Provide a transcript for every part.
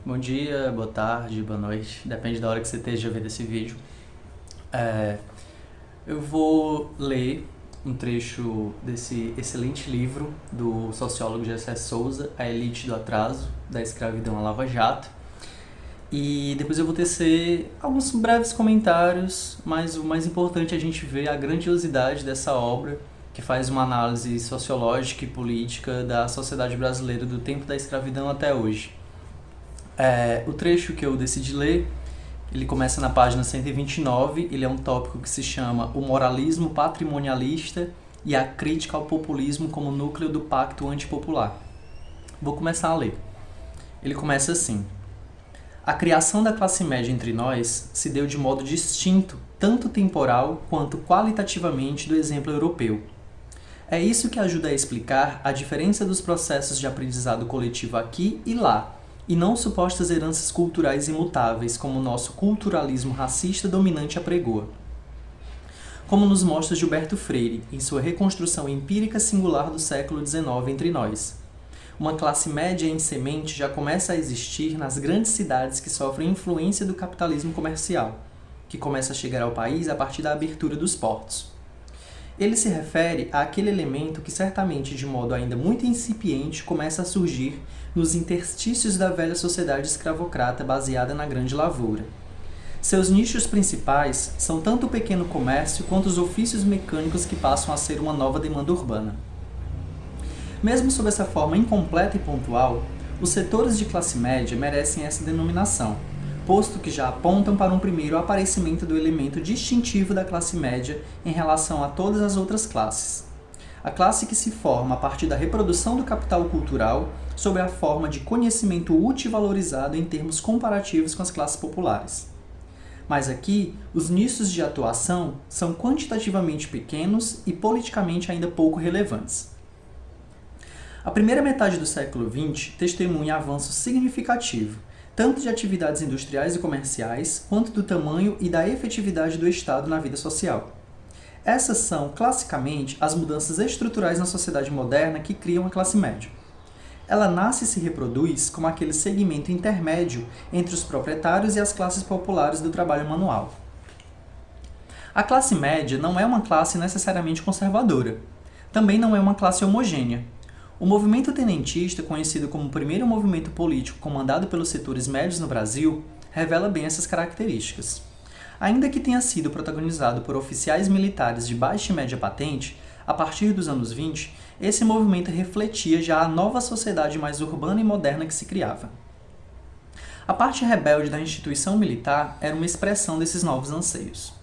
Bom dia, boa tarde, boa noite, depende da hora que você esteja vendo esse vídeo. Eu vou ler um trecho desse excelente livro do sociólogo Gessé Souza, A Elite do Atraso, da Escravidão à Lava Jato. E depois eu vou tecer alguns breves comentários, mas o mais importante é a gente ver a grandiosidade dessa obra, que faz uma análise sociológica e política da sociedade brasileira do tempo da escravidão até hoje. O trecho que eu decidi ler, ele começa na página 129, ele é um tópico que se chama O Moralismo Patrimonialista e a Crítica ao Populismo como Núcleo do Pacto Antipopular. Vou começar a ler. Ele começa assim: a criação da classe média entre nós se deu de modo distinto, tanto temporal quanto qualitativamente, do exemplo europeu. É isso que ajuda a explicar a diferença dos processos de aprendizado coletivo aqui e lá, e não supostas heranças culturais imutáveis, como o nosso culturalismo racista dominante apregoa. Como nos mostra Gilberto Freire, em sua reconstrução empírica singular do século XIX entre nós. Uma classe média em semente já começa a existir nas grandes cidades que sofrem influência do capitalismo comercial, que começa a chegar ao país a partir da abertura dos portos. Ele se refere àquele elemento que certamente, de modo ainda muito incipiente, começa a surgir nos interstícios da velha sociedade escravocrata baseada na grande lavoura. Seus nichos principais são tanto o pequeno comércio quanto os ofícios mecânicos que passam a ser uma nova demanda urbana. Mesmo sob essa forma incompleta e pontual, os setores de classe média merecem essa denominação, posto que já apontam para um primeiro aparecimento do elemento distintivo da classe média em relação a todas as outras classes. A classe que se forma a partir da reprodução do capital cultural sob a forma de conhecimento útil e valorizado em termos comparativos com as classes populares. Mas aqui, os nichos de atuação são quantitativamente pequenos e politicamente ainda pouco relevantes. A primeira metade do século XX testemunha avanço significativo, tanto de atividades industriais e comerciais, quanto do tamanho e da efetividade do Estado na vida social. Essas são, classicamente, as mudanças estruturais na sociedade moderna que criam a classe média. Ela nasce e se reproduz como aquele segmento intermédio entre os proprietários e as classes populares do trabalho manual. A classe média não é uma classe necessariamente conservadora. Também não é uma classe homogênea. O movimento tenentista, conhecido como o primeiro movimento político comandado pelos setores médios no Brasil, revela bem essas características. Ainda que tenha sido protagonizado por oficiais militares de baixa e média patente, a partir dos anos 20, esse movimento refletia já a nova sociedade mais urbana e moderna que se criava. A parte rebelde da instituição militar era uma expressão desses novos anseios.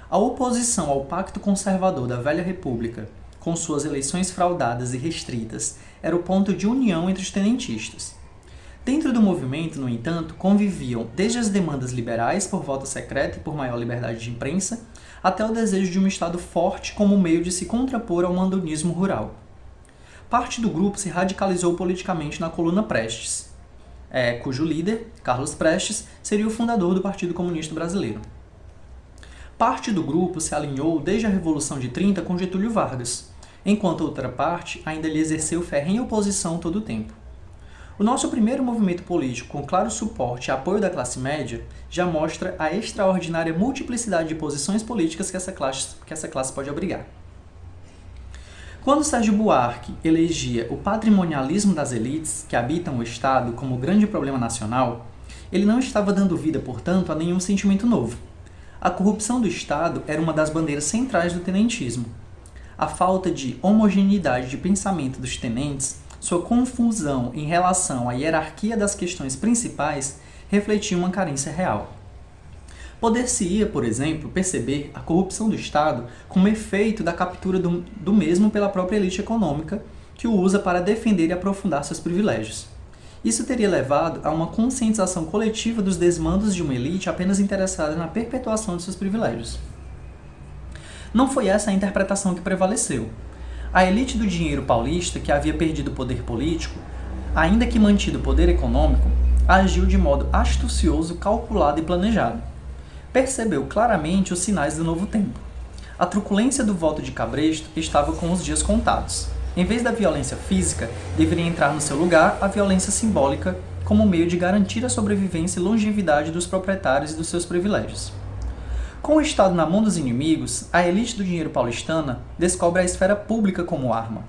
A oposição ao pacto conservador da velha república, com suas eleições fraudadas e restritas, era o ponto de união entre os tenentistas. Dentro do movimento, no entanto, conviviam desde as demandas liberais por voto secreto e por maior liberdade de imprensa, até o desejo de um Estado forte como meio de se contrapor ao mandonismo rural. Parte do grupo se radicalizou politicamente na coluna Prestes, cujo líder, Carlos Prestes, seria o fundador do Partido Comunista Brasileiro. Parte do grupo se alinhou desde a Revolução de 30 com Getúlio Vargas, enquanto outra parte ainda lhe exerceu ferrenha oposição todo o tempo. O nosso primeiro movimento político com claro suporte e apoio da classe média já mostra a extraordinária multiplicidade de posições políticas que essa classe pode abrigar. Quando Sérgio Buarque elegia o patrimonialismo das elites que habitam o Estado como grande problema nacional, ele não estava dando vida, portanto, a nenhum sentimento novo. A corrupção do Estado era uma das bandeiras centrais do tenentismo. A falta de homogeneidade de pensamento dos tenentes, sua confusão em relação à hierarquia das questões principais, refletia uma carência real. Poder-se-ia, por exemplo, perceber a corrupção do Estado como efeito da captura do mesmo pela própria elite econômica, que o usa para defender e aprofundar seus privilégios. Isso teria levado a uma conscientização coletiva dos desmandos de uma elite apenas interessada na perpetuação de seus privilégios. Não foi essa a interpretação que prevaleceu. A elite do dinheiro paulista, que havia perdido o poder político, ainda que mantido o poder econômico, agiu de modo astucioso, calculado e planejado. Percebeu claramente os sinais do novo tempo. A truculência do voto de Cabresto estava com os dias contados. Em vez da violência física, deveria entrar no seu lugar a violência simbólica, como meio de garantir a sobrevivência e longevidade dos proprietários e dos seus privilégios. Com o Estado na mão dos inimigos, a elite do dinheiro paulistana descobre a esfera pública como arma.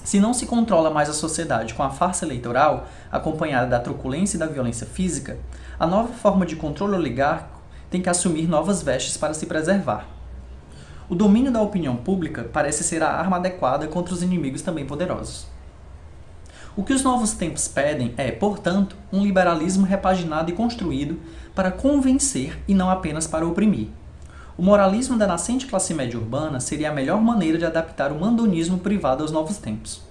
Se não se controla mais a sociedade com a farsa eleitoral, acompanhada da truculência e da violência física, a nova forma de controle oligárquico tem que assumir novas vestes para se preservar. O domínio da opinião pública parece ser a arma adequada contra os inimigos também poderosos. O que os novos tempos pedem é, portanto, um liberalismo repaginado e construído para convencer e não apenas para oprimir. O moralismo da nascente classe média urbana seria a melhor maneira de adaptar o mandonismo privado aos novos tempos.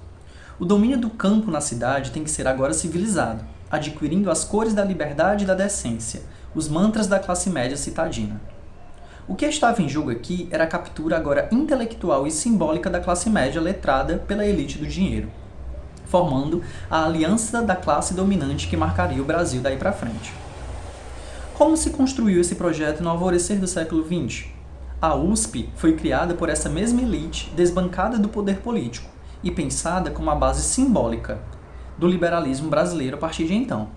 O domínio do campo na cidade tem que ser agora civilizado, adquirindo as cores da liberdade e da decência, os mantras da classe média citadina. O que estava em jogo aqui era a captura agora intelectual e simbólica da classe média letrada pela elite do dinheiro, formando a aliança da classe dominante que marcaria o Brasil daí para frente. Como se construiu esse projeto no alvorecer do século XX? A USP foi criada por essa mesma elite desbancada do poder político e pensada como a base simbólica do liberalismo brasileiro a partir de então.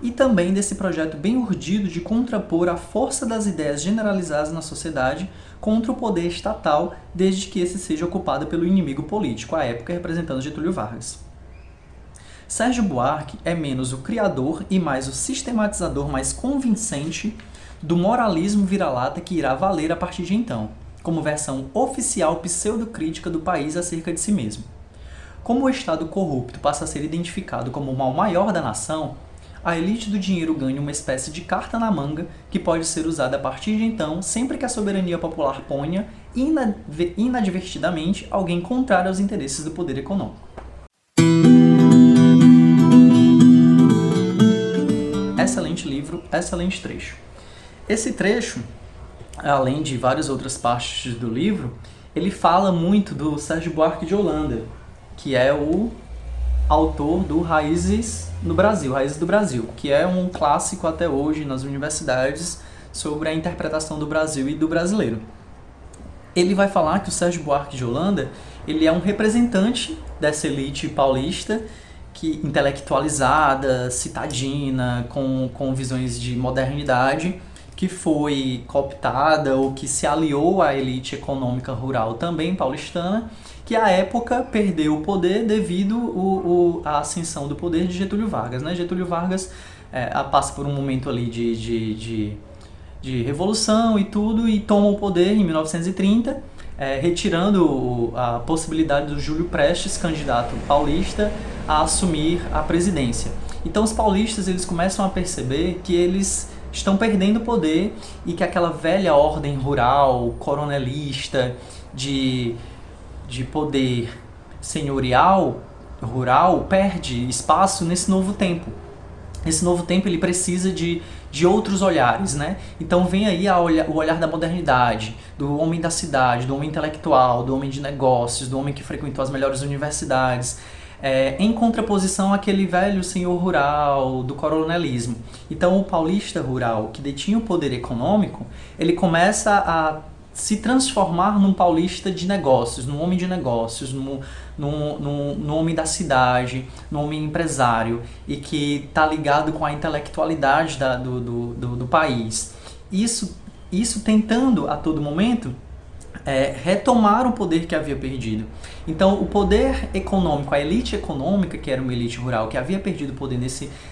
E também desse projeto bem urdido de contrapor a força das ideias generalizadas na sociedade contra o poder estatal, desde que esse seja ocupado pelo inimigo político, à época representando Getúlio Vargas. Sérgio Buarque é menos o criador e mais o sistematizador mais convincente do moralismo vira-lata que irá valer a partir de então, como versão oficial pseudocrítica do país acerca de si mesmo. Como o Estado corrupto passa a ser identificado como o mal maior da nação, a elite do dinheiro ganha uma espécie de carta na manga que pode ser usada a partir de então sempre que a soberania popular ponha, inadvertidamente, alguém contrário aos interesses do poder econômico. Excelente livro, excelente trecho. Esse trecho, além de várias outras partes do livro, ele fala muito do Sérgio Buarque de Holanda, que é o autor do Raízes do Brasil, que é um clássico até hoje nas universidades sobre a interpretação do Brasil e do brasileiro. Ele vai falar que o Sérgio Buarque de Holanda ele é um representante dessa elite paulista intelectualizada, citadina, com visões de modernidade, que foi cooptada ou que se aliou à elite econômica rural também paulistana, que à época perdeu o poder devido à ascensão do poder de Getúlio Vargas. Né? Getúlio Vargas passa por um momento ali de revolução e tudo, e toma o poder em 1930, retirando a possibilidade do Júlio Prestes, candidato paulista, a assumir a presidência. Então os paulistas eles começam a perceber que eles estão perdendo o poder e que aquela velha ordem rural, coronelista, de poder senhorial, rural, perde espaço nesse novo tempo. Esse novo tempo ele precisa de outros olhares, né? Então vem aí o olhar da modernidade, do homem da cidade, do homem intelectual, do homem de negócios, do homem que frequentou as melhores universidades, em contraposição àquele velho senhor rural do coronelismo. Então o paulista rural, que detinha o poder econômico, ele começa a se transformar num paulista de negócios, num homem de negócios, num homem da cidade, num homem empresário e que está ligado com a intelectualidade do país. Isso tentando a todo momento retomar o poder que havia perdido. Então o poder econômico, a elite econômica, que era uma elite rural, que havia perdido o poder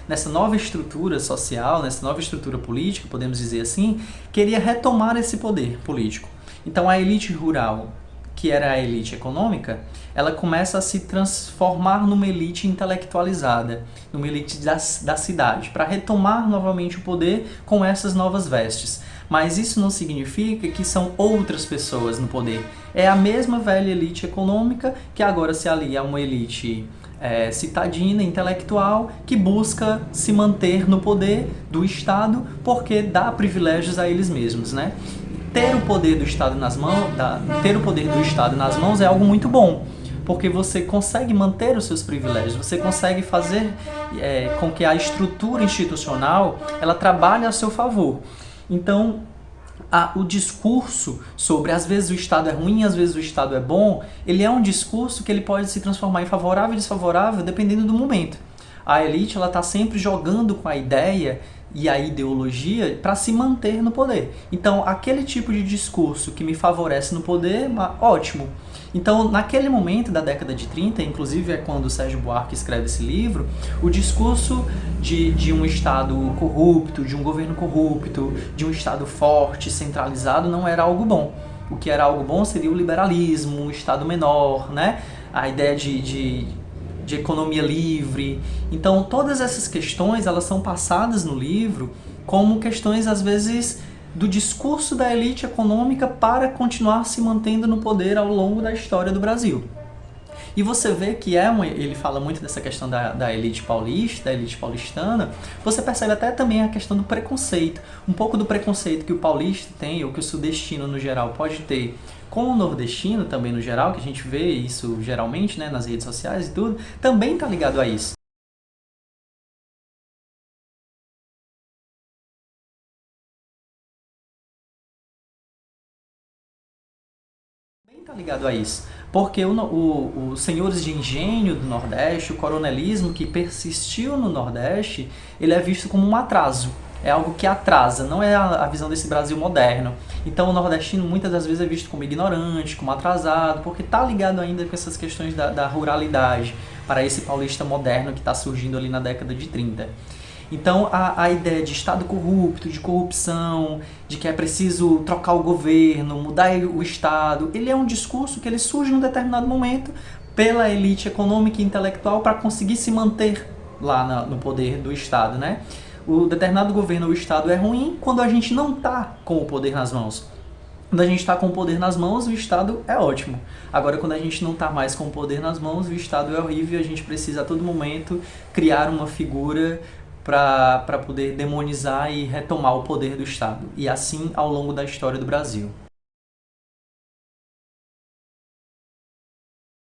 nessa nova estrutura social, nessa nova estrutura política, podemos dizer assim, queria retomar esse poder político. Então a elite rural, que era a elite econômica, ela começa a se transformar numa elite intelectualizada, numa elite da cidade, para retomar novamente o poder com essas novas vestes. Mas isso não significa que são outras pessoas no poder. É a mesma velha elite econômica que agora se alia a uma elite citadina, intelectual, que busca se manter no poder do Estado porque dá privilégios a eles mesmos, né? Ter o poder do Estado nas mãos é algo muito bom, porque você consegue manter os seus privilégios, você consegue fazer com que a estrutura institucional ela trabalhe a seu favor. Então, o discurso sobre às vezes o Estado é ruim, às vezes o Estado é bom, ele é um discurso que ele pode se transformar em favorável e desfavorável dependendo do momento. A elite ela está sempre jogando com a ideia e a ideologia para se manter no poder. Então, aquele tipo de discurso que me favorece no poder, ótimo. Então, naquele momento da década de 30, inclusive é quando o Sérgio Buarque escreve esse livro, o discurso de um Estado corrupto, de um governo corrupto, de um Estado forte, centralizado, não era algo bom. O que era algo bom seria o liberalismo, um Estado menor, né? A ideia de economia livre. Então, todas essas questões, elas são passadas no livro como questões, às vezes, do discurso da elite econômica para continuar se mantendo no poder ao longo da história do Brasil. E você vê que ele fala muito dessa questão da elite paulista, da elite paulistana, você percebe até também a questão do preconceito, um pouco do preconceito que o paulista tem, ou que o sudestino no geral pode ter com o nordestino também no geral, que a gente vê isso geralmente, né, nas redes sociais e tudo, também está ligado a isso. Também está ligado a isso. Porque os senhores de engenho do Nordeste, o coronelismo que persistiu no Nordeste, ele é visto como um atraso. É algo que atrasa, não é a visão desse Brasil moderno. Então o nordestino muitas das vezes é visto como ignorante, como atrasado, porque está ligado ainda com essas questões da ruralidade, para esse paulista moderno que está surgindo ali na década de 30. Então a ideia de Estado corrupto, de corrupção, de que é preciso trocar o governo, mudar o Estado, ele é um discurso que ele surge num determinado momento pela elite econômica e intelectual para conseguir se manter lá no poder do Estado, né? O determinado governo ou Estado é ruim quando a gente não está com o poder nas mãos. Quando a gente está com o poder nas mãos, o Estado é ótimo. Agora, quando a gente não está mais com o poder nas mãos, o Estado é horrível e a gente precisa a todo momento criar uma figura para poder demonizar e retomar o poder do Estado. E assim ao longo da história do Brasil.